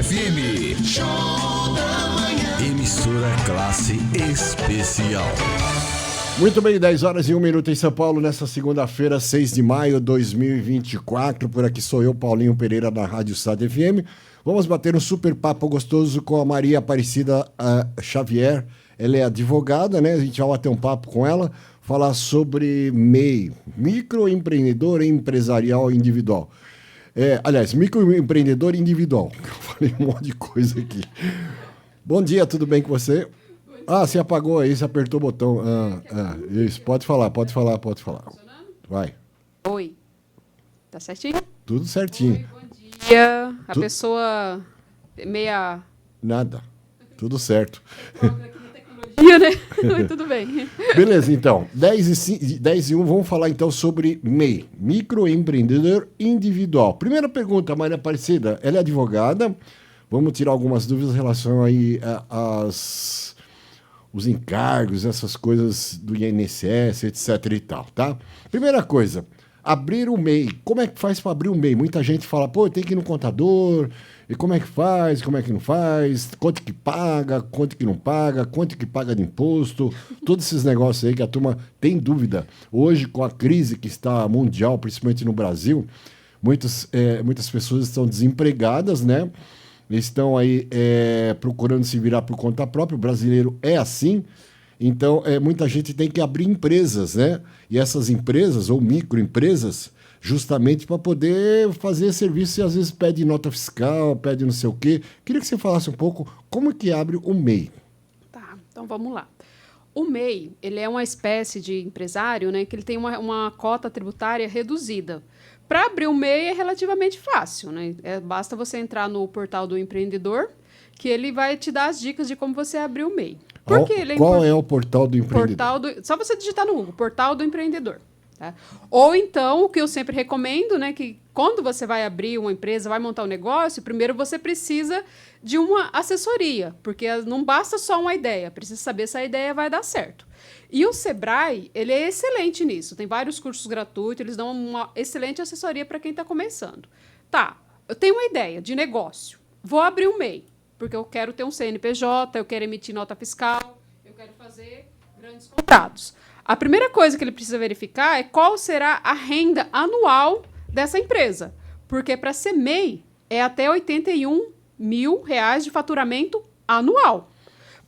FM. Show da manhã. Emissora classe especial. Muito bem, 10 horas e 1 minuto em São Paulo, nessa segunda-feira, 6 de maio de 2024. Por aqui sou eu, Paulinho Pereira, da Rádio Sat FM. Vamos bater um super papo gostoso com a Maria Aparecida Xavier. Ela é advogada, né? A gente vai bater um papo com ela, falar sobre MEI, microempreendedor empresarial individual. Aliás, microempreendedor individual. Eu falei um monte de coisa aqui. Bom dia, tudo bem com você? Você apagou aí, você apertou o botão. Isso, pode falar. Vai. Oi. Tá certinho? Tudo certinho. Oi, bom dia. A pessoa meia... Nada. Tudo certo. Tecnologia, né? Mas tudo bem. Beleza, então. 10 e 1, vamos falar então sobre MEI, microempreendedor individual. Primeira pergunta, Maria Aparecida. Ela é advogada. Vamos tirar algumas dúvidas em relação aí os encargos, essas coisas do INSS, etc e tal, tá? Primeira coisa, abrir o MEI. Como é que faz para abrir o MEI? Muita gente fala, tem que ir no contador, e como é que faz, como é que não faz, quanto que paga, quanto que não paga, quanto que paga de imposto, todos esses negócios aí que a turma tem dúvida. Hoje, com a crise que está mundial, principalmente no Brasil, muitas pessoas estão desempregadas, né? Estão aí procurando se virar por conta própria. O brasileiro é assim. Então, muita gente tem que abrir empresas, né? E essas empresas, ou microempresas, justamente para poder fazer serviço, e às vezes pede nota fiscal, pede não sei o quê. Queria que você falasse um pouco como que abre o MEI. Tá, então vamos lá. O MEI, ele é uma espécie de empresário, né? Que ele tem uma cota tributária reduzida. Para abrir o MEI é relativamente fácil, né? Basta você entrar no portal do empreendedor, que ele vai te dar as dicas de como você abrir o MEI. Qual é o portal do empreendedor? Só você digitar no Google, portal do empreendedor. Tá? Ou então, o que eu sempre recomendo, né? Que quando você vai abrir uma empresa, vai montar um negócio, primeiro você precisa de uma assessoria, porque não basta só uma ideia, precisa saber se a ideia vai dar certo. E o Sebrae, ele é excelente nisso. Tem vários cursos gratuitos, eles dão uma excelente assessoria para quem está começando. Tá, eu tenho uma ideia de negócio. Vou abrir um MEI, porque eu quero ter um CNPJ, eu quero emitir nota fiscal, eu quero fazer grandes contratos. A primeira coisa que ele precisa verificar é qual será a renda anual dessa empresa. Porque para ser MEI é até R$81 mil de faturamento anual.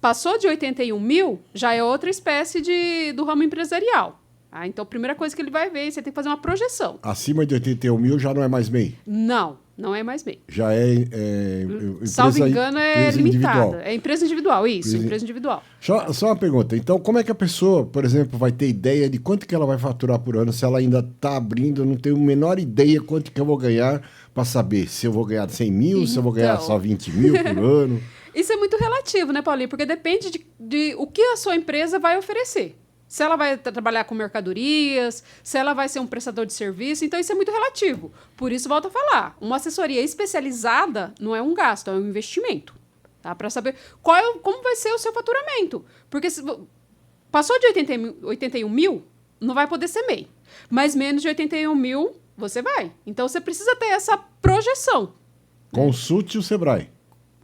Passou de 81 mil, já é outra espécie do ramo empresarial. Então, a primeira coisa que ele vai ver, você tem que fazer uma projeção. Acima de 81 mil já não é mais MEI? Não é mais MEI. Já é empresa, salvo engano, é limitada. Individual. É empresa individual, isso, empresa individual. Só uma pergunta. Então, como é que a pessoa, por exemplo, vai ter ideia de quanto que ela vai faturar por ano, se ela ainda está abrindo, não tem a menor ideia quanto que eu vou ganhar, para saber se eu vou ganhar 100 mil, se eu vou ganhar só 20 mil por ano? Isso é muito relativo, né, Paulinho? Porque depende de o que a sua empresa vai oferecer. Se ela vai trabalhar com mercadorias, se ela vai ser um prestador de serviço, então isso é muito relativo. Por isso, volto a falar, uma assessoria especializada não é um gasto, é um investimento. Tá? Para saber como vai ser o seu faturamento. Porque se passou de 81 mil, não vai poder ser MEI. Mas menos de 81 mil, você vai. Então, você precisa ter essa projeção. Consulte o Sebrae.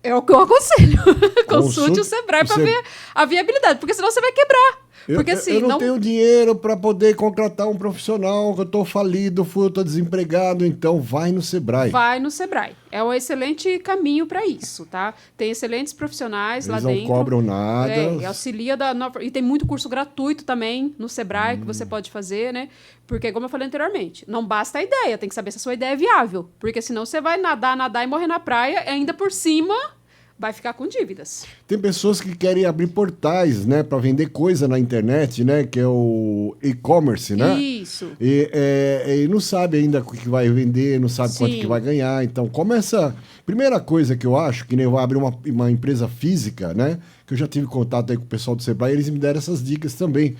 É o que eu aconselho. Consulte o Sebrae para ver a viabilidade, porque senão você vai quebrar. Porque, eu não tenho dinheiro para poder contratar um profissional, eu estou falido, eu estou desempregado, então vai no Sebrae. Vai no Sebrae. É um excelente caminho para isso, tá? Tem excelentes profissionais lá dentro. Eles não cobram nada. Auxilia e tem muito curso gratuito também no Sebrae que você pode fazer, né? Porque, como eu falei anteriormente, não basta a ideia, tem que saber se a sua ideia é viável. Porque senão você vai nadar e morrer na praia e ainda por cima vai ficar com dívidas. Tem pessoas que querem abrir portais, né, para vender coisa na internet, né, que é o e-commerce, né? Isso. E não sabe ainda o que vai vender, não sabe quanto que vai ganhar. Então, começa... Primeira coisa que eu acho, que nem eu vou abrir uma empresa física, né, que eu já tive contato aí com o pessoal do Sebrae, eles me deram essas dicas também.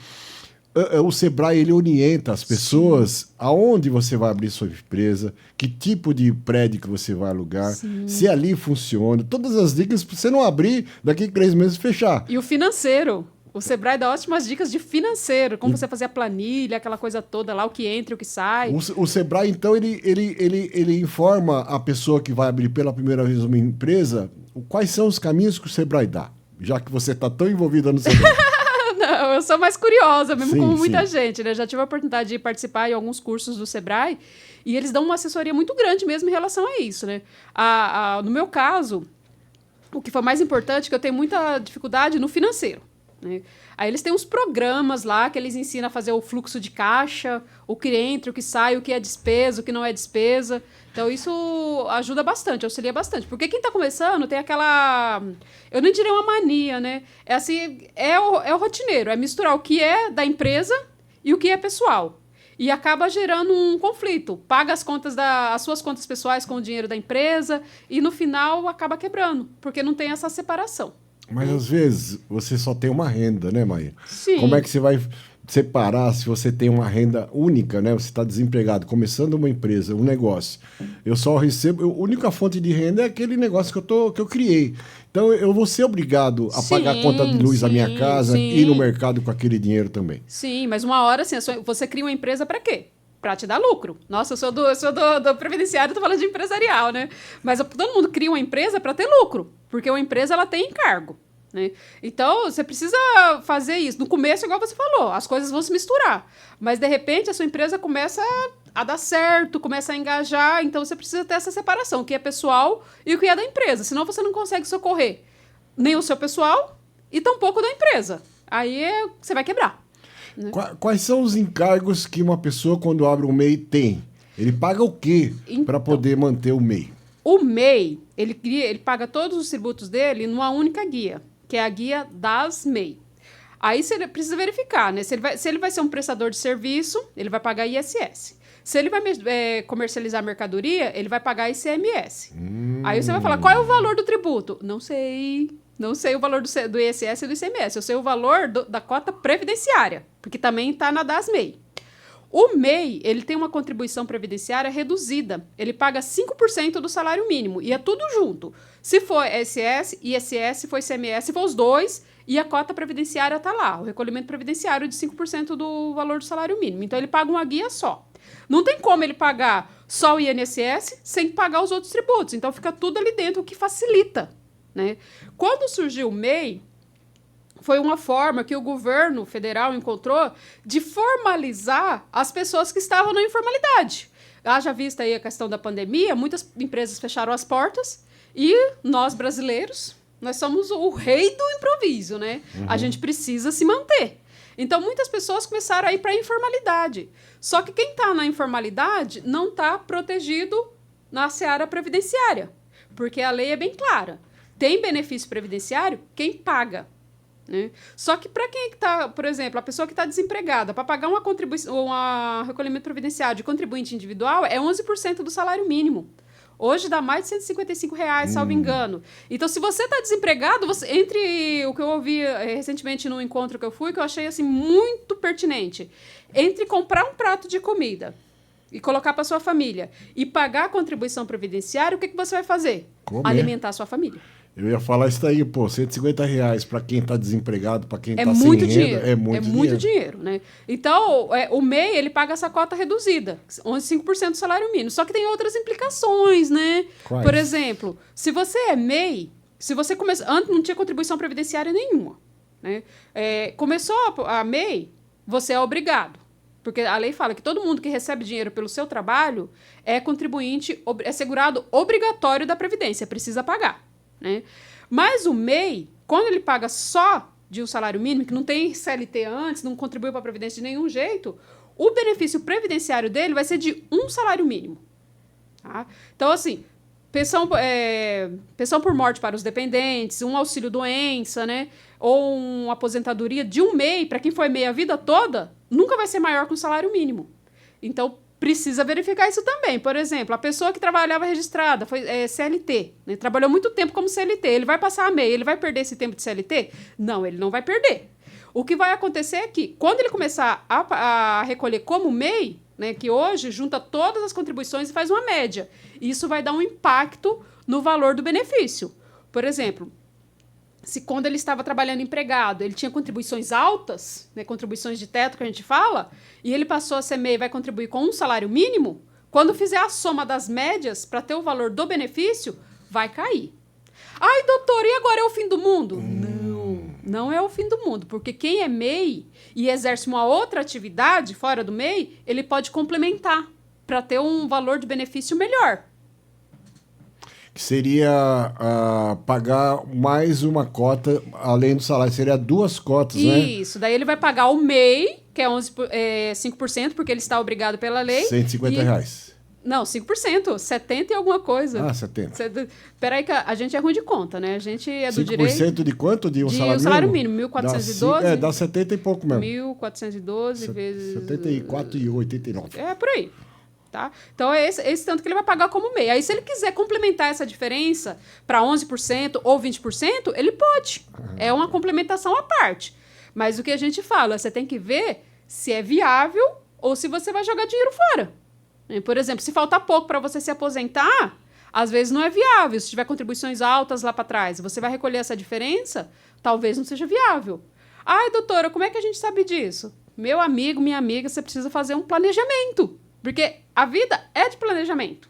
O Sebrae, ele orienta as pessoas aonde você vai abrir sua empresa, que tipo de prédio que você vai alugar, se ali funciona, todas as dicas para você não abrir daqui a 3 meses fechar. E o financeiro. O Sebrae dá ótimas dicas de financeiro, como você fazer a planilha, aquela coisa toda lá, o que entra e o que sai. O Sebrae, então, ele informa a pessoa que vai abrir pela primeira vez uma empresa quais são os caminhos que o Sebrae dá, já que você está tão envolvida no Sebrae. Não, eu sou mais curiosa, mesmo Sim, como muita sim. gente, né? Já tive a oportunidade de participar em alguns cursos do Sebrae e eles dão uma assessoria muito grande mesmo em relação a isso, né? No meu caso, o que foi mais importante é que eu tenho muita dificuldade no financeiro, né? Aí eles têm uns programas lá que eles ensinam a fazer o fluxo de caixa, o que entra, o que sai, o que é despesa, o que não é despesa. Então isso ajuda bastante, auxilia bastante. Porque quem está começando tem aquela... Eu nem diria uma mania, né? É assim, é o rotineiro, é misturar o que é da empresa e o que é pessoal. E acaba gerando um conflito. Paga as suas contas pessoais com o dinheiro da empresa e no final acaba quebrando, porque não tem essa separação. Mas às vezes você só tem uma renda, né, Maia? Sim. Como é que você vai separar se você tem uma renda única, né? Você está desempregado, começando uma empresa, um negócio. Eu só recebo... A única fonte de renda é aquele negócio que eu criei. Então eu vou ser obrigado a pagar a conta de luz da minha casa e ir no mercado com aquele dinheiro também. Sim, mas uma hora assim, você cria uma empresa para quê? Para te dar lucro. Nossa, eu sou do previdenciário, tô falando de empresarial, né? Mas todo mundo cria uma empresa para ter lucro, porque uma empresa ela tem encargo, né? Então, você precisa fazer isso. No começo, igual você falou, as coisas vão se misturar. Mas, de repente, a sua empresa começa a dar certo, começa a engajar, então você precisa ter essa separação, o que é pessoal e o que é da empresa. Senão, você não consegue socorrer nem o seu pessoal e tampouco da empresa. Aí, você vai quebrar. Quais são os encargos que uma pessoa, quando abre um MEI, tem? Ele paga o quê para poder manter o MEI? O MEI, ele paga todos os tributos dele numa única guia, que é a guia das MEI. Aí você precisa verificar, né? Se ele vai ser um prestador de serviço, ele vai pagar ISS. Se ele vai comercializar mercadoria, ele vai pagar ICMS. Aí você vai falar, qual é o valor do tributo? Não sei. Não sei o valor do ISS e do ICMS. Eu sei o valor da cota previdenciária, porque também está na das MEI. O MEI, ele tem uma contribuição previdenciária reduzida. Ele paga 5% do salário mínimo. E é tudo junto. Se for ISS, se for ICMS, se for os dois, e a cota previdenciária está lá. O recolhimento previdenciário de 5% do valor do salário mínimo. Então, ele paga uma guia só. Não tem como ele pagar só o INSS sem pagar os outros tributos. Então, fica tudo ali dentro, o que facilita, né? Quando surgiu o MEI, foi uma forma que o governo federal encontrou de formalizar as pessoas que estavam na informalidade. Haja vista aí a questão da pandemia, muitas empresas fecharam as portas e nós, brasileiros, nós somos o rei do improviso, né? A gente precisa se manter. Então, muitas pessoas começaram a ir para a informalidade. Só que quem está na informalidade não está protegido na seara previdenciária, porque a lei é bem clara. Tem benefício previdenciário, quem paga, né? Só que para quem está, por exemplo, a pessoa que está desempregada, para pagar uma contribuição, um recolhimento previdenciário de contribuinte individual, é 11% do salário mínimo. Hoje dá mais de R$155, salvo engano. Então, se você está desempregado, entre o que eu ouvi recentemente num encontro que eu fui, que eu achei assim, muito pertinente, entre comprar um prato de comida e colocar para sua família e pagar a contribuição previdenciária, o que você vai fazer? Comer. Alimentar a sua família. Eu ia falar isso daí, pô, R$150 para quem está desempregado, para quem está sem muito renda, dinheiro. é muito dinheiro, né? Então, o MEI, ele paga essa cota reduzida, 11,5% do salário mínimo. Só que tem outras implicações, né? Quais? Por exemplo, se você é MEI, se você começou... Antes não tinha contribuição previdenciária nenhuma, né? Começou a MEI, você é obrigado. Porque a lei fala que todo mundo que recebe dinheiro pelo seu trabalho é contribuinte, é segurado obrigatório da Previdência, precisa pagar, né? Mas o MEI, quando ele paga só de um salário mínimo, que não tem CLT antes, não contribuiu para a Previdência de nenhum jeito, o benefício previdenciário dele vai ser de um salário mínimo. Tá? Então, assim, pensão por morte para os dependentes, um auxílio-doença, né? Ou uma aposentadoria de um MEI, para quem foi MEI a vida toda, nunca vai ser maior que um salário mínimo. Então, precisa verificar isso também. Por exemplo, a pessoa que trabalhava registrada, foi CLT, né? Trabalhou muito tempo como CLT, ele vai passar a MEI, ele vai perder esse tempo de CLT? Não, ele não vai perder. O que vai acontecer é que, quando ele começar a recolher como MEI, né, que hoje junta todas as contribuições e faz uma média, isso vai dar um impacto no valor do benefício. Por exemplo, se quando ele estava trabalhando empregado, ele tinha contribuições altas, né, contribuições de teto que a gente fala, e ele passou a ser MEI e vai contribuir com um salário mínimo, quando fizer a soma das médias para ter o valor do benefício, vai cair. Ai, doutor, e agora é o fim do mundo? Não é o fim do mundo, porque quem é MEI e exerce uma outra atividade fora do MEI, ele pode complementar para ter um valor de benefício melhor. Que seria pagar mais uma cota além do salário. Seria 2 cotas, né? Isso, daí ele vai pagar o MEI, que é 5%, porque ele está obrigado pela lei. R$150. Não, 5%, 70 e alguma coisa. 70. Peraí que a gente é ruim de conta, né? A gente é do direito... 5% de quanto? De um salário salário mínimo? 1.412. Dá 70 e pouco mesmo. 1.412 vezes... 74,89. É, por aí. Tá? Então, é esse tanto que ele vai pagar como MEI. Aí, se ele quiser complementar essa diferença para 11% ou 20%, ele pode. É uma complementação à parte. Mas o que a gente fala, você tem que ver se é viável ou se você vai jogar dinheiro fora. Por exemplo, se faltar pouco para você se aposentar, às vezes não é viável. Se tiver contribuições altas lá para trás, você vai recolher essa diferença, talvez não seja viável. Ai, doutora, como é que a gente sabe disso? Meu amigo, minha amiga, você precisa fazer um planejamento. Porque a vida é de planejamento.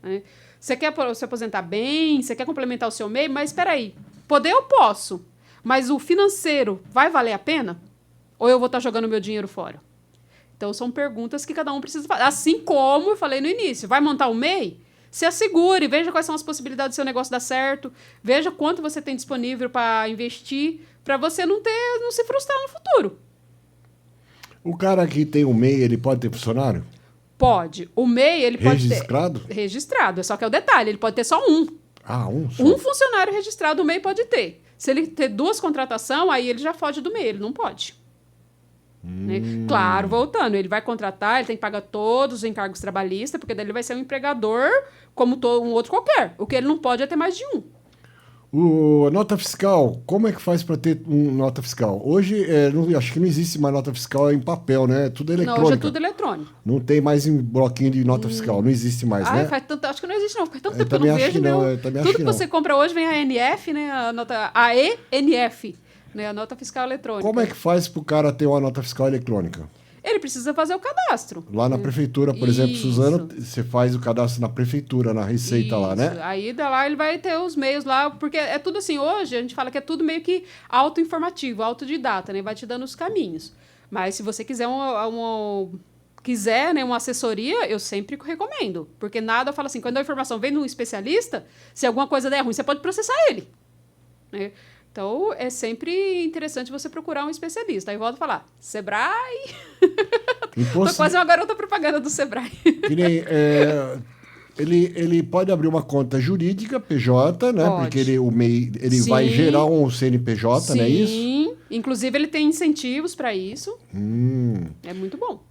Né? Você quer se aposentar bem, você quer complementar o seu MEI, mas espera aí, poder eu posso, mas o financeiro vai valer a pena? Ou eu vou estar jogando meu dinheiro fora? Então, são perguntas que cada um precisa fazer. Assim como eu falei no início, vai montar o MEI? Se assegure, veja quais são as possibilidades do seu negócio dar certo, veja quanto você tem disponível para investir, para você não se frustrar no futuro. O cara que tem o MEI, ele pode ter funcionário? Pode. O MEI, ele pode registrado? ter... Registrado? Só que é o detalhe, ele pode ter só um. Um só? Um funcionário registrado o MEI pode ter. Se ele ter 2 contratações, aí ele já foge do MEI, ele não pode. Né? Claro, voltando, ele vai contratar, ele tem que pagar todos os encargos trabalhistas, porque daí ele vai ser um empregador como um outro qualquer. O que ele não pode é ter mais de um. Nota fiscal, como é que faz para ter nota fiscal? Hoje, acho que não existe mais nota fiscal em papel, né? Tudo eletrônico. Não, hoje é tudo eletrônico. Não tem mais em bloquinho de nota fiscal, não existe mais, né? Acho que não existe não, faz tanto tempo que eu não vejo. Tudo que você compra hoje vem a ANF, né? A ENF, né? A nota fiscal eletrônica. Como é que faz para o cara ter uma nota fiscal eletrônica? Ele precisa fazer o cadastro. Lá na prefeitura, por exemplo, Suzano, você faz o cadastro na prefeitura, na Receita lá, né? Aí lá ele vai ter os meios lá, porque é tudo assim, hoje a gente fala que é tudo meio que autoinformativo, autodidata, né? Vai te dando os caminhos. Mas se você quiser uma assessoria, eu sempre recomendo. Porque nada, eu falo assim, quando a informação vem de um especialista, se alguma coisa der ruim, você pode processar ele. Né? Então, é sempre interessante você procurar um especialista. Aí volto a falar, Sebrae... Tô quase uma garota propaganda do Sebrae. Que nem, ele pode abrir uma conta jurídica, PJ, né? Pode. Porque o MEI vai gerar um CNPJ, Sim. não é isso? Sim, inclusive ele tem incentivos para isso. É muito bom.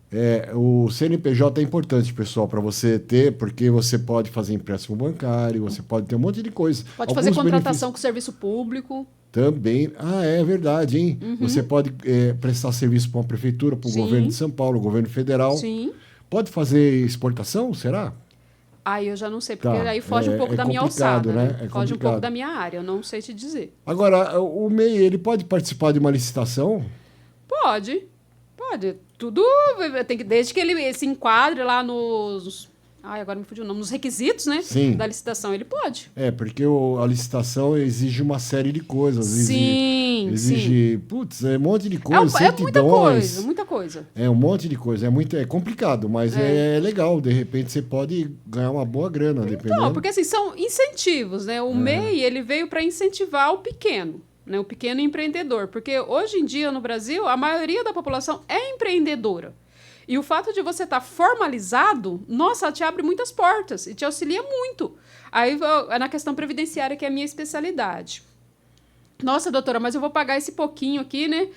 O CNPJ é importante, pessoal, para você ter, porque você pode fazer empréstimo bancário, você pode ter um monte de coisa. Pode fazer contratação com serviço público. Também. É verdade, hein? Você pode prestar serviço para uma prefeitura, para o governo de São Paulo, governo federal. Sim. Pode fazer exportação, será? Eu já não sei, porque aí foge um pouco da minha alçada, né? Foge um pouco da minha área, eu não sei te dizer. Agora, o MEI, ele pode participar de uma licitação? Pode. Tudo, desde que ele se enquadre lá nos... agora me fugiu o nome. Nos requisitos, né? Sim. Da licitação, ele pode. Porque a licitação exige uma série de coisas. Sim. Putz, um monte de coisa. É muita coisa. É um monte de coisa. É complicado, mas é legal. De repente, você pode ganhar uma boa grana, dependendo. Não, porque assim, são incentivos, né? O MEI, ele veio para incentivar o pequeno. Né, o pequeno empreendedor. Porque hoje em dia, no Brasil, a maioria da população é empreendedora. E o fato de você estar formalizado, nossa, te abre muitas portas e te auxilia muito. Aí, na questão previdenciária, que é a minha especialidade. Nossa, doutora, mas eu vou pagar esse pouquinho aqui, né?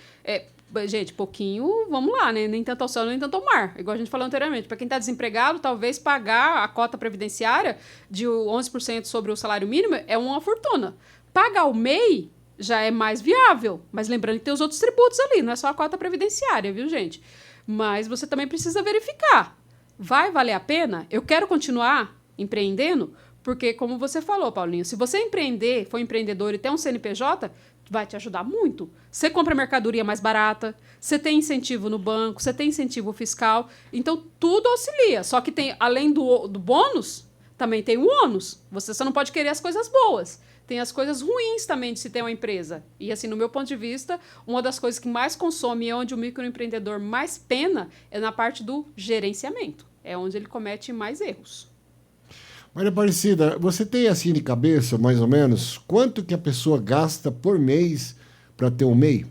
Gente, pouquinho, vamos lá, né? Nem tanto ao céu, nem tanto ao mar. Igual a gente falou anteriormente. Para quem está desempregado, talvez pagar a cota previdenciária de 11% sobre o salário mínimo é uma fortuna. Pagar o MEI já é mais viável. Mas lembrando que tem os outros tributos ali, não é só a cota previdenciária, viu, gente? Mas você também precisa verificar. Vai valer a pena? Eu quero continuar empreendendo? Porque, como você falou, Paulinho, se você for empreendedor e ter um CNPJ, vai te ajudar muito. Você compra mercadoria mais barata, você tem incentivo no banco, você tem incentivo fiscal, então tudo auxilia. Só que tem, além do bônus, também tem o ônus. Você só não pode querer as coisas boas. Tem as coisas ruins também de se ter uma empresa. E assim, no meu ponto de vista, uma das coisas que mais consome e onde o microempreendedor mais pena é na parte do gerenciamento. É onde ele comete mais erros. Maria Aparecida, você tem assim de cabeça, mais ou menos, quanto que a pessoa gasta por mês para ter um MEI?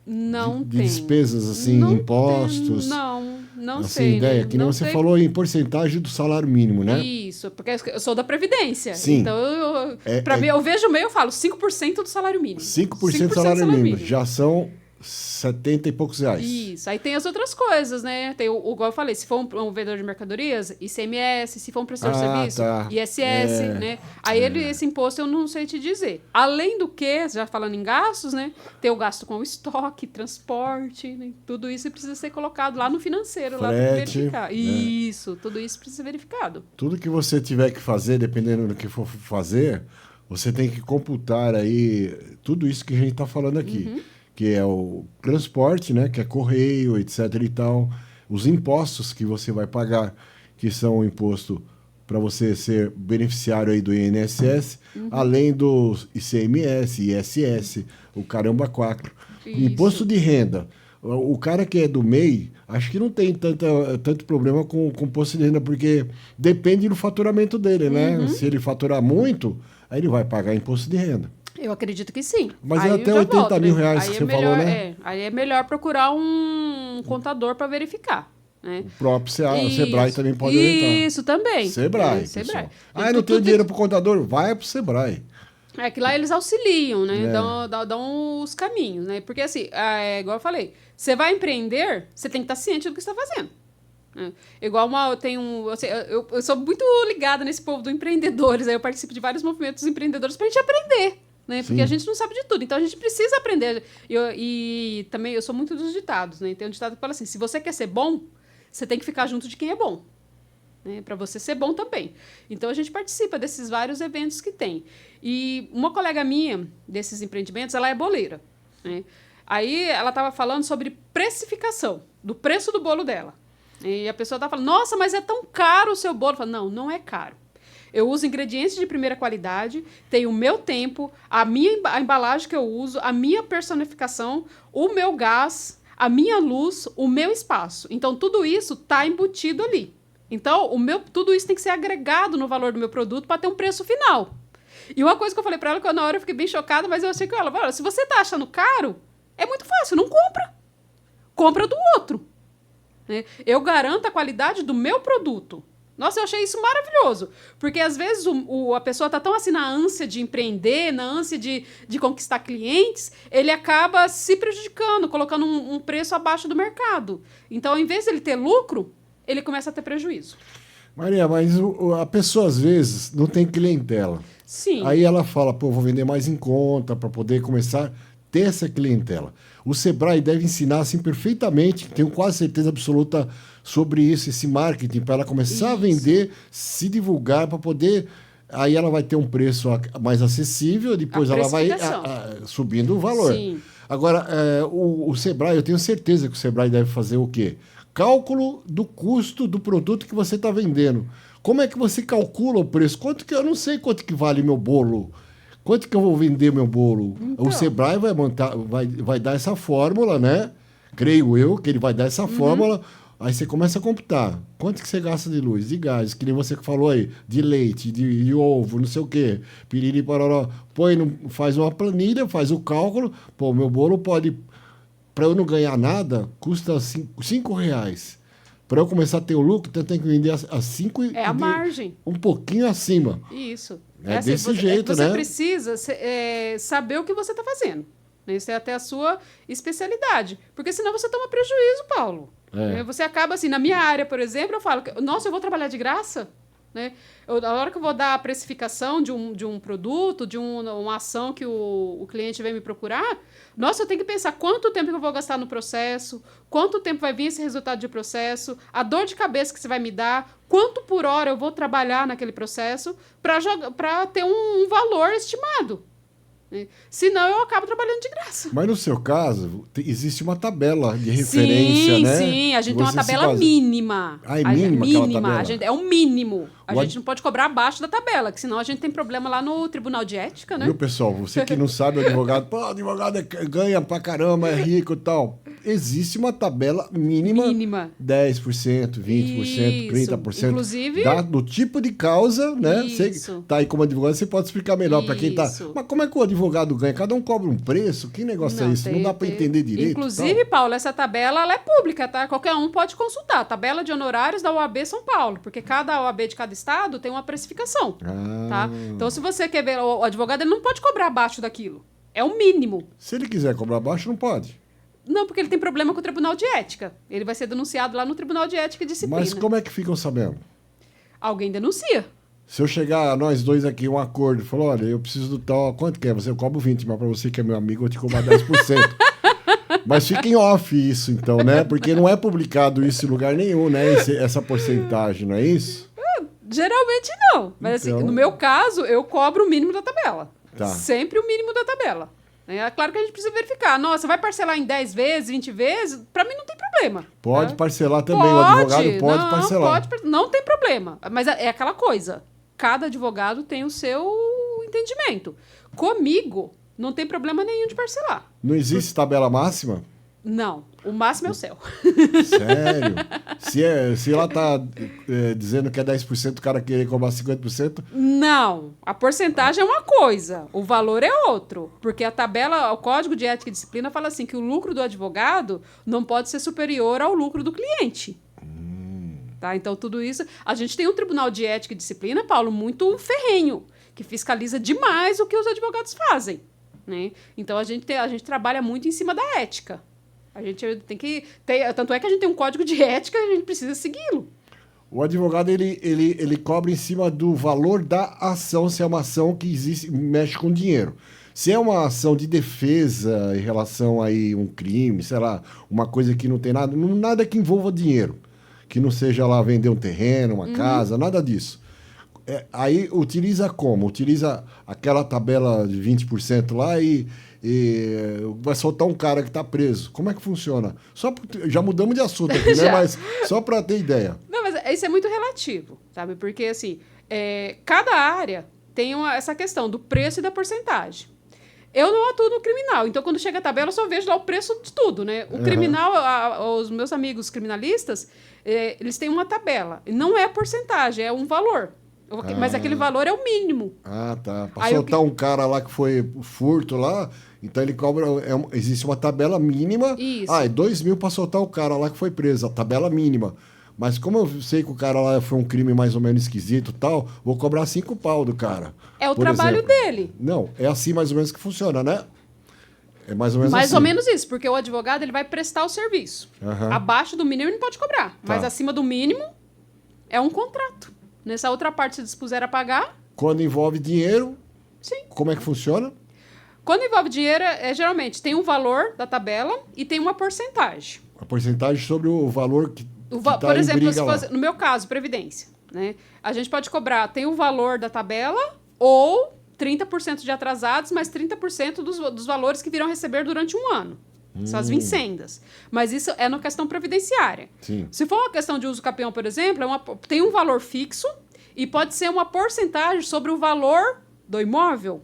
Não de tem. despesas, assim, Não impostos? não assim, sei. ideia, Né? que nem não você sei. falou em porcentagem do salário mínimo, né? Isso, porque eu sou da Previdência. Sim. Então, para mim, eu vejo o MEI, eu falo 5% do salário mínimo. 5% do salário mínimo. Já são 70 e poucos reais. Isso. Aí tem as outras coisas, né? Tem igual eu falei, se for um vendedor de mercadorias, ICMS, se for um prestador de serviço, tá. ISS, né? Aí esse imposto eu não sei te dizer. Além do que, já falando em gastos, né? Tem o gasto com o estoque, transporte, né? Tudo isso precisa ser colocado lá no financeiro, lá para verificar. Isso, tudo isso precisa ser verificado. Tudo que você tiver que fazer, dependendo do que for fazer, você tem que computar aí tudo isso que a gente está falando aqui. Que é o transporte, né, que é correio, etc. e tal, os impostos que você vai pagar, que são o imposto para você ser beneficiário aí do INSS, além do ICMS, ISS, o caramba 4. Imposto de renda. O cara que é do MEI, acho que não tem tanto problema com imposto de renda, porque depende do faturamento dele, né? Se ele faturar muito, aí ele vai pagar imposto de renda. Eu acredito que sim. Mas aí é até 80 mil reais que você falou, né? Aí é melhor procurar um contador para verificar. Né? O próprio Sebrae também pode orientar. Isso também. Sebrae. Sebrae. Não tenho dinheiro para o contador? Vai para o Sebrae. É que lá eles auxiliam, né? Dão os caminhos, né? Porque assim, igual eu falei, você vai empreender, você tem que estar ciente do que você está fazendo. Né? Igual eu sou muito ligada nesse povo dos empreendedores, aí eu participo de vários movimentos dos empreendedores para a gente aprender. Né? Porque a gente não sabe de tudo. Então, a gente precisa aprender. E também, eu sou muito dos ditados. Né? Tem um ditado que fala assim, se você quer ser bom, você tem que ficar junto de quem é bom. Né? Para você ser bom também. Então, a gente participa desses vários eventos que tem. E uma colega minha, desses empreendimentos, ela é boleira. Né? Aí, ela estava falando sobre precificação, do preço do bolo dela. E a pessoa estava falando, nossa, mas é tão caro o seu bolo. Eu falo, não é caro. Eu uso ingredientes de primeira qualidade, tenho o meu tempo, a embalagem que eu uso, a minha personificação, o meu gás, a minha luz, o meu espaço. Então, tudo isso está embutido ali. Então, tudo isso tem que ser agregado no valor do meu produto para ter um preço final. E uma coisa que eu falei para ela, que na hora eu fiquei bem chocada, mas eu achei que ela, se você está achando caro, é muito fácil, não compra. Compra do outro. Né? Eu garanto a qualidade do meu produto. Nossa, eu achei isso maravilhoso. Porque, às vezes, a pessoa está tão assim na ânsia de empreender, na ânsia de conquistar clientes, ele acaba se prejudicando, colocando um preço abaixo do mercado. Então, ao invés de ele ter lucro, ele começa a ter prejuízo. Maria, mas a pessoa, às vezes, não tem clientela. Sim. Aí ela fala, vou vender mais em conta para poder começar a ter essa clientela. O Sebrae deve ensinar, assim, perfeitamente, tenho quase certeza absoluta sobre isso, esse marketing, para ela começar a vender, se divulgar, para poder... Aí ela vai ter um preço mais acessível, depois ela vai subindo o valor. Sim. Agora, o Sebrae, eu tenho certeza que o Sebrae deve fazer o quê? Cálculo do custo do produto que você está vendendo. Como é que você calcula o preço? Eu não sei quanto que vale meu bolo. Quanto que eu vou vender meu bolo? Então. O Sebrae vai dar essa fórmula, né? Creio eu que ele vai dar essa fórmula. Aí você começa a computar. Quanto que você gasta de luz, de gás, que nem você que falou aí, de leite, de ovo, não sei o quê. Piriri, pararó. Faz uma planilha, faz o cálculo. Meu bolo pode... Para eu não ganhar nada, custa R$5. Para eu começar a ter o lucro, então eu tenho que vender a 5 É a margem. Um pouquinho acima. Isso. É assim, desse jeito, você né? Você precisa saber o que você está fazendo. Isso é até a sua especialidade. Porque senão você toma prejuízo, Paulo. Você acaba assim, na minha área, por exemplo, eu falo, nossa, eu vou trabalhar de graça? Né? Na hora que eu vou dar a precificação de um produto, de uma ação que o cliente vem me procurar, nossa, eu tenho que pensar quanto tempo que eu vou gastar no processo, quanto tempo vai vir esse resultado de processo, a dor de cabeça que você vai me dar, quanto por hora eu vou trabalhar naquele processo para ter um valor estimado. Né? Senão, eu acabo trabalhando de graça. Mas no seu caso, existe uma tabela de referência, né? Sim, a gente tem uma Você se tabela base- mínima. Ah, é mínima aquela tabela? É um mínimo. A O ad- gente não pode cobrar abaixo da tabela, que senão a gente tem problema lá no Tribunal de Ética, né? Viu, pessoal? Você que não sabe, o advogado, pô, o advogado ganha pra caramba, é rico e tal. Existe uma tabela mínima. 10%, 20%, Isso. 30%. Inclusive- Do tipo de causa, né? Você Isso. tá aí como advogado, você pode explicar melhor para quem tá. Isso. Mas como é que o advogado ganha? Cada um cobra um preço? Que negócio é isso? Não dá para entender direito. Inclusive, Paulo, essa tabela ela é pública, tá? Qualquer um pode consultar. Tabela de honorários da OAB São Paulo, porque cada OAB de cada estado tem uma precificação, tá? Então, se você quer ver, o advogado ele não pode cobrar abaixo daquilo. É o mínimo. Se ele quiser cobrar baixo, não pode. Não, porque ele tem problema com o Tribunal de Ética. Ele vai ser denunciado lá no Tribunal de Ética e Disciplina. Mas como é que ficam sabendo? Alguém denuncia. Se eu chegar, nós dois aqui, um acordo, falou, olha, eu preciso do tal, quanto que é? Eu cobro 20, mas para você que é meu amigo, eu te cobro 10%. Mas fica em off isso, então, né? Porque não é publicado isso em lugar nenhum, né? Essa porcentagem, não é isso? Geralmente não. Mas Então- assim, no meu caso, eu cobro o mínimo da tabela. Tá. Sempre o mínimo da tabela. É claro que a gente precisa verificar. Nossa, vai parcelar em 10 vezes, 20 vezes? Para mim não tem problema. Pode né? parcelar também, o advogado pode não, parcelar. não tem problema. Mas é aquela coisa. Cada advogado tem o seu entendimento. Comigo, não tem problema nenhum de parcelar. Não existe tabela máxima? Não. O máximo é o céu. Sério? Se ela tá dizendo que é 10%, o cara querer cobrar 50%, Não. A porcentagem é uma coisa, o valor é outro. Porque a tabela, o Código de Ética e Disciplina fala assim que o lucro do advogado não pode ser superior ao lucro do cliente. Tá? Então, tudo isso... A gente tem um Tribunal de Ética e Disciplina, Paulo, muito ferrenho, que fiscaliza demais o que os advogados fazem. Né? Então, a gente trabalha muito em cima da ética. A gente tem que... tanto é que a gente tem um código de ética e a gente precisa segui-lo. o advogado ele cobra em cima do valor da ação, se é uma ação que existe, mexe com dinheiro. Se é uma ação de defesa em relação a um crime, sei lá, uma coisa que não tem nada que envolva dinheiro, que não seja lá vender um terreno, uma casa, nada disso. Aí utiliza como? Utiliza aquela tabela de 20% lá e vai soltar um cara que está preso. Como é que funciona? Já mudamos de assunto aqui, né? Já. Mas só para ter ideia. Não, mas isso é muito relativo, sabe? Porque, assim, cada área tem essa questão do preço e da porcentagem. Eu não atuo no criminal, então quando chega a tabela eu só vejo lá o preço de tudo, né? O criminal, os meus amigos criminalistas, eles têm uma tabela. Não é porcentagem, é um valor. Mas aquele valor é o mínimo. Ah, tá. Para Aí soltar um cara lá que foi furto lá, então ele cobra. Existe uma tabela mínima. Isso. Ah, é 2 mil para soltar o cara lá que foi preso, a tabela mínima. Mas como eu sei que o cara lá foi um crime mais ou menos esquisito e tal, vou cobrar 5 pau do cara. É o por trabalho exemplo. dele. Não, é assim mais ou menos que funciona, né? É mais ou menos Mais assim. ou menos isso, porque o advogado ele vai prestar o serviço. Aham. Abaixo do mínimo ele não pode cobrar, mas Tá. acima do mínimo é um contrato. Nessa outra parte, se dispuser a pagar, Quando envolve dinheiro, sim. como é que funciona? Quando envolve dinheiro, geralmente tem um valor da tabela e tem uma porcentagem. A porcentagem sobre o valor que tá Por em exemplo, briga se lá. fosse, no meu caso, Previdência, né? A gente pode cobrar, tem o valor da tabela ou 30% de atrasados, mais 30% dos valores que virão receber durante um ano. São as vincendas. Mas isso é na questão previdenciária. Sim. Se for uma questão de uso capião, por exemplo, tem um valor fixo e pode ser uma porcentagem sobre o valor do imóvel.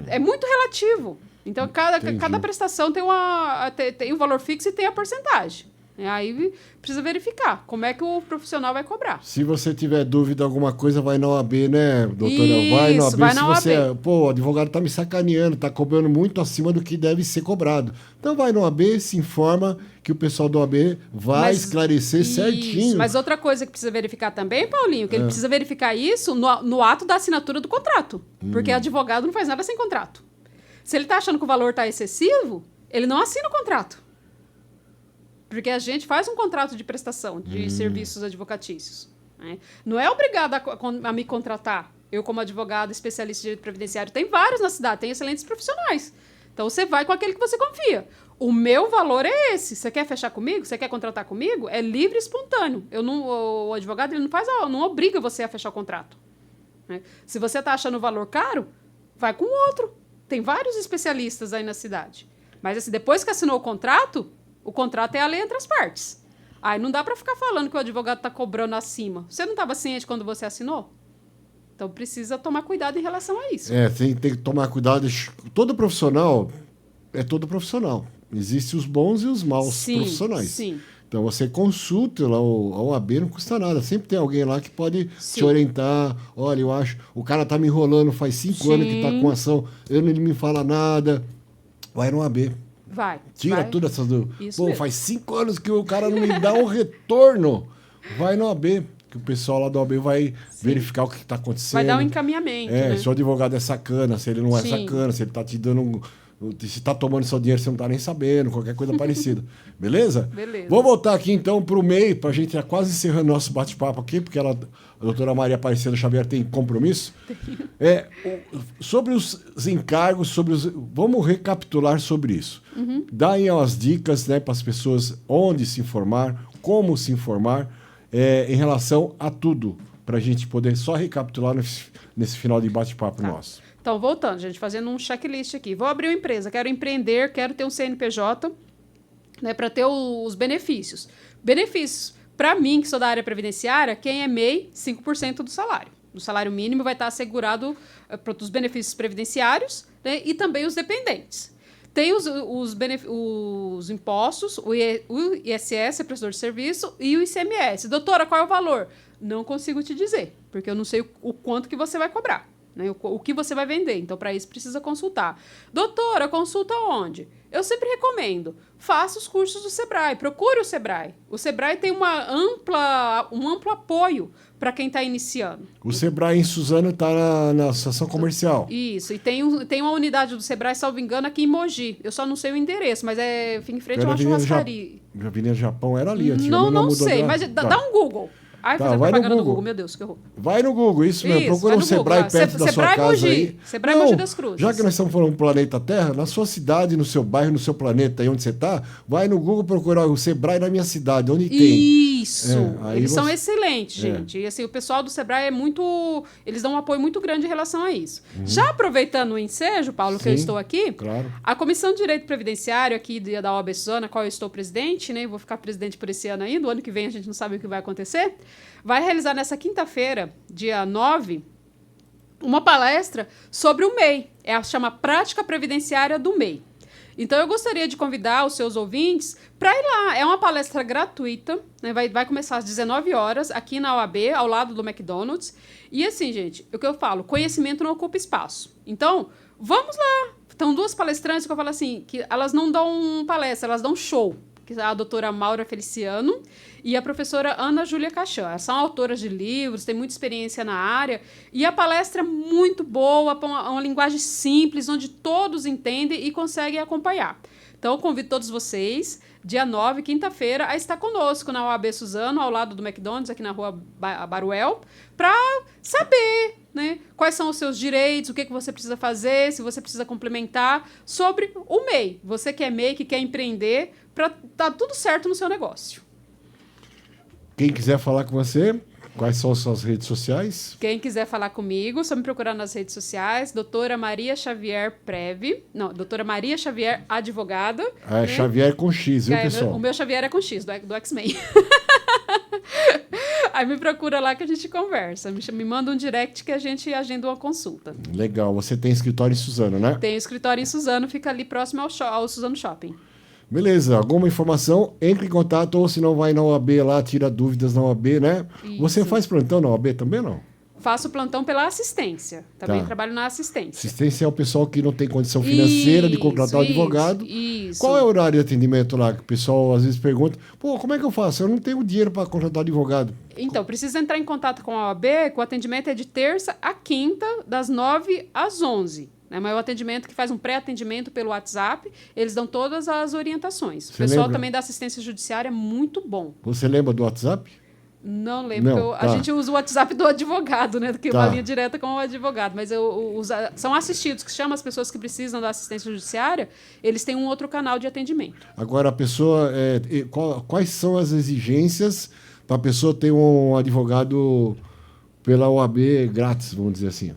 É muito relativo. Então, Entendi. cada prestação tem um valor fixo e tem a porcentagem. Aí precisa verificar como é que o profissional vai cobrar. Se você tiver dúvida alguma coisa, vai na OAB, né, doutora? Vai na Isso, OAB. vai Se na você, OAB. pô, o advogado tá me sacaneando, tá cobrando muito acima do que deve ser cobrado. Então vai na OAB, se informa que o pessoal da OAB vai esclarecer Isso, certinho. Mas outra coisa que precisa verificar também, Paulinho, que ele precisa verificar isso no ato da assinatura do contrato. Porque advogado não faz nada sem contrato. Se ele tá achando que o valor tá excessivo, ele não assina o contrato. Porque a gente faz um contrato de prestação de serviços advocatícios. Né? Não é obrigado a me contratar. Eu, como advogado especialista em direito previdenciário, tem vários na cidade, tem excelentes profissionais. Então, você vai com aquele que você confia. O meu valor é esse. Você quer fechar comigo? Você quer contratar comigo? É livre e espontâneo. O advogado ele não obriga você a fechar o contrato. Né? Se você está achando o valor caro, vai com outro. tem vários especialistas aí na cidade. Mas assim, depois que assinou o contrato é a lei entre as partes. Aí não dá para ficar falando que o advogado está cobrando acima. Você não estava ciente quando você assinou? Então precisa tomar cuidado em relação a isso. Tem que tomar cuidado. Todo profissional é todo profissional. Existem os bons e os maus profissionais. Sim. Então você consulta lá a OAB, não custa nada. Sempre tem alguém lá que pode te orientar. Olha, eu acho, o cara tá me enrolando faz 5 anos que tá com ação, ele não me fala nada. Vai no OAB. Tira tudo essas dúvidas. Pô, faz 5 anos que o cara não me dá um retorno. Vai no OAB. Que o pessoal lá do OAB vai verificar o que está acontecendo. Vai dar um encaminhamento. Né? Se o advogado é sacana, se ele não é sacana, se ele está te dando se está tomando seu dinheiro, você não está nem sabendo, qualquer coisa parecida. Beleza? Beleza. Vou voltar aqui então para o MEI, para a gente já quase encerrando nosso bate-papo aqui, porque a doutora Maria Aparecida Xavier tem compromisso. Sobre os encargos, vamos recapitular sobre isso. Dá aí umas dicas, né, para as pessoas onde se informar, como se informar, em relação a tudo, para a gente poder só recapitular nesse final de bate-papo nosso. Então, voltando, gente, fazendo um checklist aqui. Vou abrir uma empresa, quero empreender, quero ter um CNPJ, né, para ter os benefícios. Benefícios, para mim, que sou da área previdenciária, quem é MEI, 5% do salário. O salário mínimo vai estar assegurado para os benefícios previdenciários, né, e também os dependentes. Tem os impostos, o ISS, é prestador de serviço, e o ICMS. Doutora, qual é o valor? Não consigo te dizer, porque eu não sei o quanto que você vai cobrar. Né, o que você vai vender. Então, para isso, precisa consultar. Doutora, consulta onde? Eu sempre recomendo, faça os cursos do Sebrae, procure o Sebrae. O Sebrae tem um amplo apoio para quem está iniciando. O Sebrae em Suzano está na associação comercial. Isso, e tem uma unidade do Sebrae, salvo engano, aqui em Mogi. Eu só não sei o endereço, mas fica em frente a uma churrascaria. A Avenida Japão era ali, não sei, mas dá um Google. Ai, fazer propaganda no Google, meu Deus, que horror. Vai no Google, isso mesmo. Procura um Sebrae perto da sua casa Mogi. aí. Sebrae Mogi das Cruzes. Já que nós estamos falando do planeta Terra, na sua cidade, no seu bairro, no seu planeta, aí onde você está, vai no Google procurar o Sebrae na minha cidade, onde tem. Isso. Eles são excelentes, gente. E assim, o pessoal do Sebrae eles dão um apoio muito grande em relação a isso. Já aproveitando o ensejo, Paulo, que eu estou aqui, claro. A Comissão de Direito Previdenciário aqui da OAB Suzano, a qual eu estou presidente, né? Vou ficar presidente por esse ano ainda. O ano que vem a gente não sabe o que vai acontecer. Vai realizar nessa quinta-feira, dia 9, uma palestra sobre o MEI. Chama Prática Previdenciária do MEI. Então, eu gostaria de convidar os seus ouvintes para ir lá. É uma palestra gratuita, né? Vai começar às 19 horas, aqui na OAB, ao lado do McDonald's. E assim, gente, o que eu falo, conhecimento não ocupa espaço. Então, vamos lá. Então, 2 palestrantes que eu falo assim, que elas não dão palestra, elas dão show. Que é a doutora Maura Feliciano e a professora Ana Júlia Caixão. Elas são autoras de livros, têm muita experiência na área. E a palestra é muito boa, uma linguagem simples, onde todos entendem e conseguem acompanhar. Então, eu convido todos vocês, dia 9, quinta-feira, a estar conosco na OAB Suzano, ao lado do McDonald's, aqui na rua Baruel, para saber, né, quais são os seus direitos, o que você precisa fazer, se você precisa complementar, sobre o MEI. Você que é MEI, que quer empreender, para dar tudo certo no seu negócio. Quem quiser falar com você, quais são as suas redes sociais? Quem quiser falar comigo, só me procurar nas redes sociais, doutora Maria Xavier Prev, não, doutora Maria Xavier Advogada. Né? Xavier com X, viu, pessoal? O meu Xavier é com X, do X-Men. Aí me procura lá que a gente conversa. Me manda um direct que a gente agenda uma consulta. Legal. Você tem escritório em Suzano, né? Tem escritório em Suzano, fica ali próximo ao Suzano Shopping. Beleza. Alguma informação, entre em contato ou se não vai na OAB lá, tira dúvidas na OAB, né? Isso. Você faz plantão na OAB também, não? Faço plantão pela assistência. Também trabalho na assistência. Assistência é o pessoal que não tem condição financeira de contratar um advogado. Isso. Qual é o horário de atendimento lá? Que o pessoal às vezes pergunta, pô, como é que eu faço? Eu não tenho dinheiro para contratar advogado. Então, precisa entrar em contato com a OAB, que o atendimento é de terça a quinta, das 9 às 11. Né? Mas é um atendimento que faz um pré-atendimento pelo WhatsApp, eles dão todas as orientações. O pessoal também da assistência judiciária é muito bom. Você lembra do WhatsApp? Não lembro, porque a gente usa o WhatsApp do advogado, né? Que é uma linha direta com o advogado. Mas são assistidos, que chamam as pessoas que precisam da assistência judiciária, eles têm um outro canal de atendimento. Agora, a pessoa, quais são as exigências para a pessoa ter um advogado pela OAB grátis, vamos dizer assim?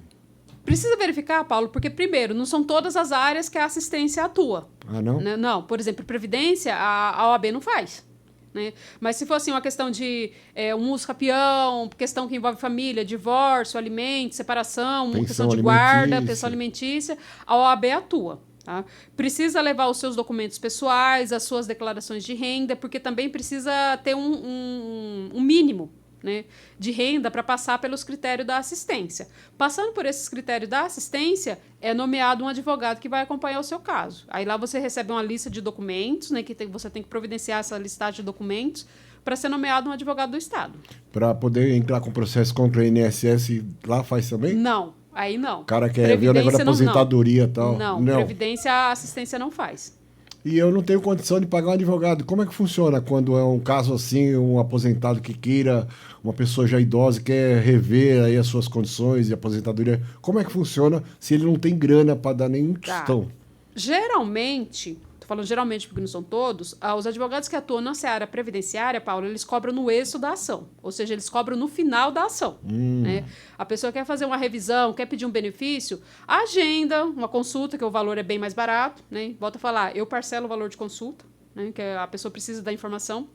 Precisa verificar, Paulo, porque, primeiro, não são todas as áreas que a assistência atua. Ah, não? Né? Não, por exemplo, Previdência, a OAB não faz. Né? Mas se for assim, uma questão de um uso capião, questão que envolve família, divórcio, alimentos, separação, Pensão questão de guarda, alimentícia. pensão alimentícia, a OAB atua. Tá? Precisa levar os seus documentos pessoais, as suas declarações de renda, porque também precisa ter um mínimo, né, de renda para passar pelos critérios da assistência. Passando por esses critérios da assistência, é nomeado um advogado que vai acompanhar o seu caso. Aí lá você recebe uma lista de documentos, né, você tem que providenciar essa listagem de documentos para ser nomeado um advogado do Estado. Para poder entrar com processo contra o INSS, lá faz também? Não, aí não. O cara quer ver o negócio da aposentadoria e tal. Não, Previdência, a assistência não faz. E eu não tenho condição de pagar um advogado. Como é que funciona quando é um caso assim, um aposentado que queira, uma pessoa já idosa, quer rever aí as suas condições de aposentadoria? Como é que funciona se ele não tem grana para dar nenhum tostão? Geralmente, tô falando geralmente porque não são todos, os advogados que atuam na seara previdenciária, Paulo, eles cobram no êxito da ação. Ou seja, eles cobram no final da ação. Né? A pessoa quer fazer uma revisão, quer pedir um benefício, agenda uma consulta, que o valor é bem mais barato. Né? Volto a falar, eu parcelo o valor de consulta, né? Que a pessoa precisa da informação.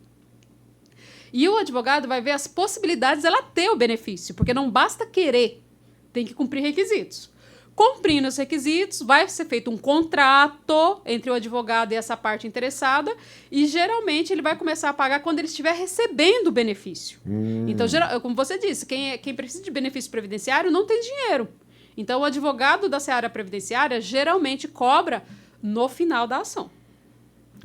E o advogado vai ver as possibilidades dela ter o benefício, porque não basta querer, tem que cumprir requisitos. Cumprindo os requisitos, vai ser feito um contrato entre o advogado e essa parte interessada e, geralmente, ele vai começar a pagar quando ele estiver recebendo o benefício. Então, como você disse, quem precisa de benefício previdenciário não tem dinheiro. Então, o advogado da seara previdenciária geralmente cobra no final da ação.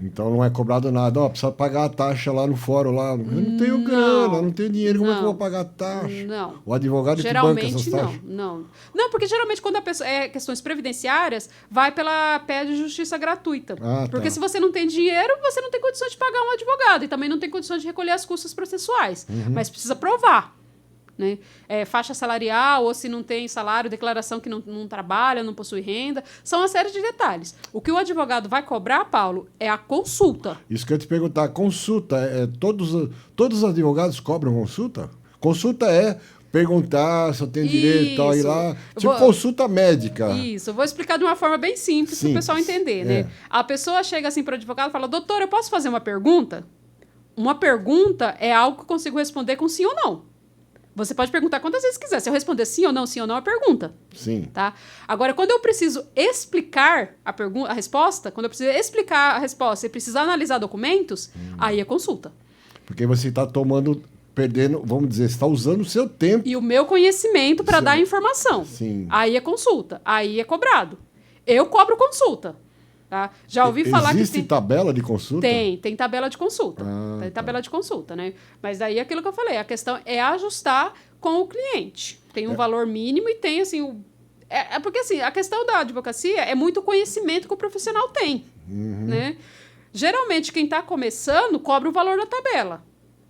Então não é cobrado nada. Ó, precisa pagar a taxa lá no fórum. Lá. Eu não tenho grana, não tenho dinheiro. Como é que eu vou pagar a taxa? Não. O advogado que banca essas taxas? Não, porque geralmente quando a pessoa questões previdenciárias, vai pela pé de justiça gratuita. Porque se você não tem dinheiro, você não tem condições de pagar um advogado. E também não tem condições de recolher as custas processuais. Mas precisa provar. Né? Faixa salarial, ou se não tem salário, declaração que não trabalha, não possui renda, são uma série de detalhes. O que o advogado vai cobrar, Paulo, é a consulta. Isso que eu ia te perguntar, consulta, todos os advogados cobram consulta? Consulta é perguntar se eu tenho direito e tal, ir lá, consulta médica. Isso, eu vou explicar de uma forma bem simples para o pessoal entender. Né? A pessoa chega assim para o advogado e fala, doutor, eu posso fazer uma pergunta? Uma pergunta é algo que eu consigo responder com sim ou não. Você pode perguntar quantas vezes quiser. Se eu responder sim ou não é pergunta. Sim. Tá? Agora, quando eu preciso explicar a resposta, quando eu preciso explicar a resposta e precisar analisar documentos, aí é consulta. Porque você está perdendo, vamos dizer, você está usando o seu tempo. E o meu conhecimento para dar informação. Sim. Aí é consulta. Aí é cobrado. Eu cobro consulta. Tá? Já ouvi falar que existe tabela de consulta? Tem tabela de consulta. Tem tabela de consulta, né? Mas daí aquilo que eu falei, a questão é ajustar com o cliente. Tem um valor mínimo e tem, assim, porque, assim, a questão da advocacia é muito conhecimento que o profissional tem, né? Geralmente, quem está começando cobra o valor da tabela.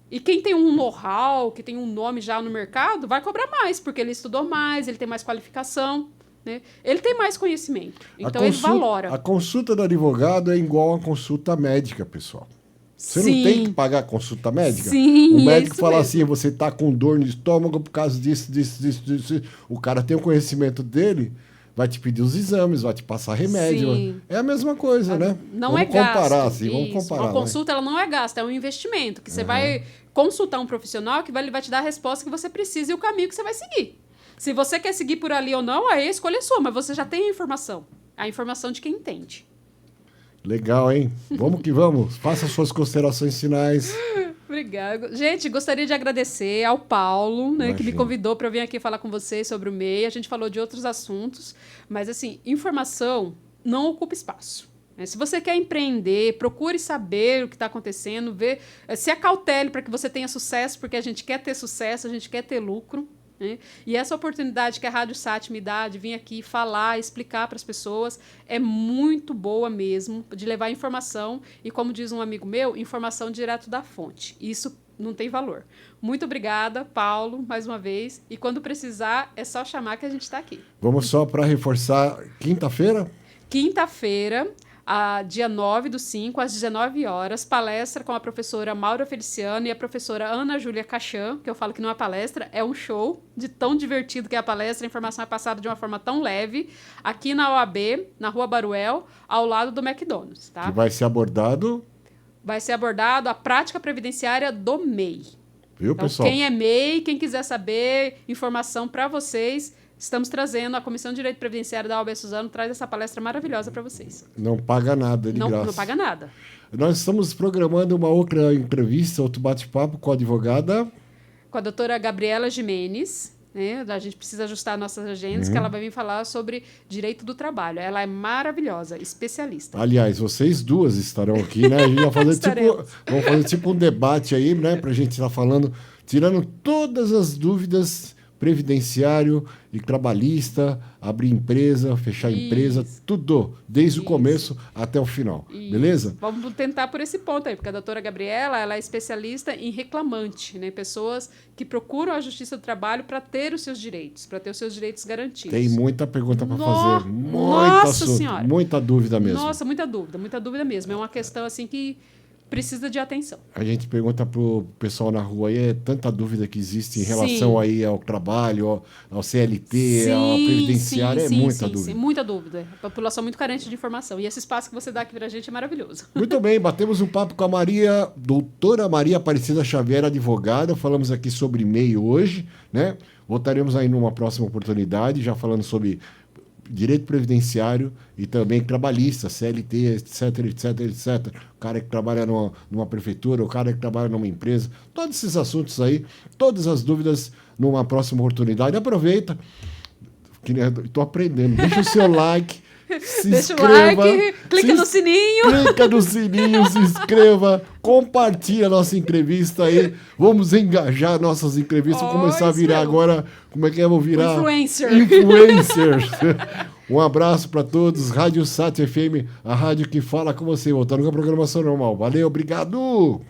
E quem tem um know-how, que tem um nome já no mercado, vai cobrar mais, porque ele estudou mais, ele tem mais qualificação. Né? Ele tem mais conhecimento, então ele valora. A consulta do advogado é igual a consulta médica, pessoal. Você Sim. não tem que pagar a consulta médica? Sim, o médico fala mesmo. assim, você está com dor no estômago por causa disso. O cara tem o conhecimento dele, vai te pedir os exames, vai te passar remédio. Sim. É a mesma coisa, né? Não vamos é gasto. Comparar, assim, vamos comparar. Uma consulta ela não é gasto, é um investimento. Que você vai consultar um profissional que ele vai te dar a resposta que você precisa e o caminho que você vai seguir. Se você quer seguir por ali ou não, aí a escolha é sua, mas você já tem a informação. A informação de quem entende. Legal, hein? Vamos que vamos. Faça suas considerações finais. Obrigada. Gente, gostaria de agradecer ao Paulo, né, que me convidou para vir aqui falar com vocês sobre o MEI. A gente falou de outros assuntos, mas, assim, informação não ocupa espaço. Se você quer empreender, procure saber o que está acontecendo, se acautele para que você tenha sucesso, porque a gente quer ter sucesso, a gente quer ter lucro. Né? E essa oportunidade que a Rádio Sat me dá de vir aqui falar, explicar para as pessoas, é muito boa mesmo, de levar informação e, como diz um amigo meu, informação direto da fonte. Isso não tem valor. Muito obrigada, Paulo, mais uma vez. E quando precisar, é só chamar que a gente está aqui. Vamos só para reforçar, quinta-feira? Quinta-feira, dia 9/5, às 19 horas, palestra com a professora Maura Feliciano e a professora Ana Júlia Cachan, que eu falo que não é palestra, é um show de tão divertido que é a palestra, a informação é passada de uma forma tão leve, aqui na OAB, na Rua Baruel, ao lado do McDonald's, tá? Que vai ser abordado, Vai ser abordado a prática previdenciária do MEI. viu, Então, pessoal? quem é MEI, quem quiser saber informação para vocês, estamos trazendo, a Comissão de Direito Previdenciário da OAB Suzano traz essa palestra maravilhosa para vocês. Não paga nada de graça. Não paga nada. Nós estamos programando uma outra entrevista, outro bate-papo com a advogada. Com a doutora Gabriela Jimenez, né? A gente precisa ajustar nossas agendas, que ela vai vir falar sobre direito do trabalho. Ela é maravilhosa, especialista. Aliás, vocês duas estarão aqui, né? A gente vai fazer vamos fazer tipo um debate aí, né? Pra gente estar falando, tirando todas as dúvidas previdenciário e trabalhista, abrir empresa, fechar empresa, tudo, desde o começo até o final. Beleza? Vamos tentar por esse ponto aí, porque a doutora Gabriela, ela é especialista em reclamante, né? Pessoas que procuram a Justiça do Trabalho para ter os seus direitos, para ter os seus direitos garantidos. Tem muita pergunta para fazer. Nossa Senhora! Muita dúvida mesmo. Nossa, muita dúvida mesmo. É uma questão assim que precisa de atenção. A gente pergunta pro pessoal na rua aí, é tanta dúvida que existe em relação aí ao trabalho, ao CLT, ao previdenciário, muita dúvida. Sim, muita dúvida. A população muito carente de informação. E esse espaço que você dá aqui pra gente é maravilhoso. Muito bem, batemos um papo com a doutora Maria Aparecida Xavier, advogada. Falamos aqui sobre MEI hoje, né? Voltaremos aí numa próxima oportunidade, já falando sobre direito previdenciário e também trabalhista, CLT, etc. O cara que trabalha numa prefeitura, o cara que trabalha numa empresa, todos esses assuntos aí, todas as dúvidas numa próxima oportunidade. Aproveita, estou aprendendo, deixa o seu like, se Deixa inscreva, o like, clica no sininho. Clica no sininho, se inscreva, compartilha a nossa entrevista aí. Vamos engajar nossas entrevistas, começar a virar agora, como é que é? Vou virar influencers. Um abraço para todos, Rádio Sat FM, a rádio que fala com você, voltando com a programação normal. Valeu, obrigado!